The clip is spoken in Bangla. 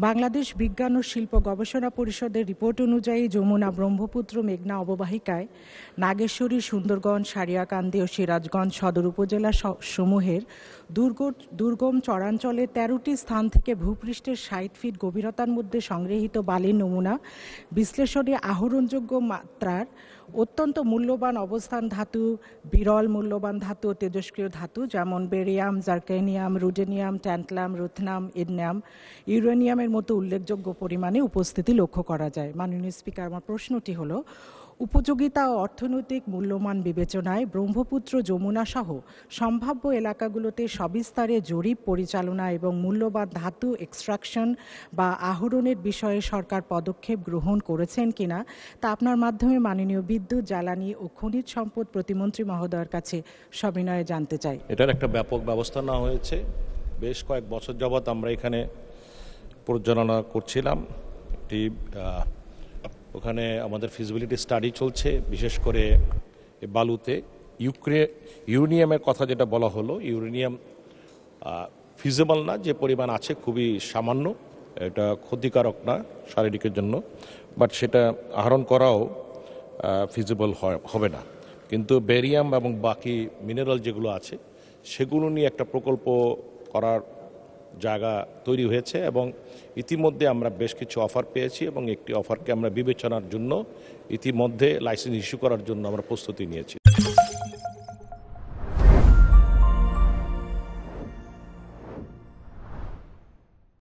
বাংলাদেশ বিজ্ঞান ও শিল্প গবেষণা পরিষদের রিপোর্ট অনুযায়ী যমুনা, ব্রহ্মপুত্র, মেঘনা অববাহিকায় নাগেশ্বরী, সুন্দরগঞ্জ, সারিয়াকান্দি ও সিরাজগঞ্জ সদর উপজেলা সমূহের দুর্গম চরাঞ্চলে ১৩টি স্থান থেকে ভূপৃষ্ঠের ৬০ ফিট গভীরতার মধ্যে সংগৃহীত বালির নমুনা বিশ্লেষণে আহরণযোগ্য মাত্রার অত্যন্ত মূল্যবান অবস্থান ধাতু, বিরল মূল্যবান ধাতু ও তেজস্ক্রিয় ধাতু যেমন বেরিয়াম, জার্কেনিয়াম, রুডেনিয়াম, ট্যান্টালাম, রুথনাম, ইডনিয়াম, ইউরেনিয়ামের মতো উল্লেখযোগ্য পরিমাণে উপস্থিতি লক্ষ্য করা যায়। মাননীয় স্পিকার, আমার প্রশ্নটি হলো, উপযোগিতা ও অর্থনৈতিক মূল্যমান বিবেচনায় ব্রহ্মপুত্র, যমুনা সহ সম্ভাব্য এলাকাগুলোতে সবিস্তারে জরিপ পরিচালনা এবং মূল্যবান ধাতু এক্সট্রাকশন বা আহরণের বিষয়ে সরকার পদক্ষেপ গ্রহণ করেছেন কিনা তা আপনার মাধ্যমে মাননীয় বিদ্যুৎ, জ্বালানি ও খনিজ সম্পদ প্রতিমন্ত্রী মহোদয়ের কাছে সবিনয়ে জানতে চাই। এটার একটা ব্যাপক ব্যবস্থা নেওয়া হয়েছে। বেশ কয়েক বছর যাবৎ আমরা এখানে পরিচালনা করছিলাম। ওখানে আমাদের ফিজিবিলিটি স্টাডি চলছে, বিশেষ করে বালুতে ইউরেনিয়ামের কথা যেটা বলা হলো, ইউরেনিয়াম ফিজিবল না, যে পরিমাণ আছে খুবই সামান্য, এটা ক্ষতিকারক না শারীরিকের জন্য, বাট সেটা আহরণ করাও ফিজিবল হবে না। কিন্তু বেরিয়াম এবং বাকি মিনারেল যেগুলো আছে সেগুলো নিয়ে একটা প্রকল্প করার জায়গা তৈরি হয়েছে এবং ইতিমধ্যে আমরা বেশ কিছু অফার পেয়েছি এবং একটি অফারকে আমরা বিবেচনার জন্য ইতিমধ্যে লাইসেন্স ইস্যু করার জন্য আমরা প্রস্তুতি নিয়েছি।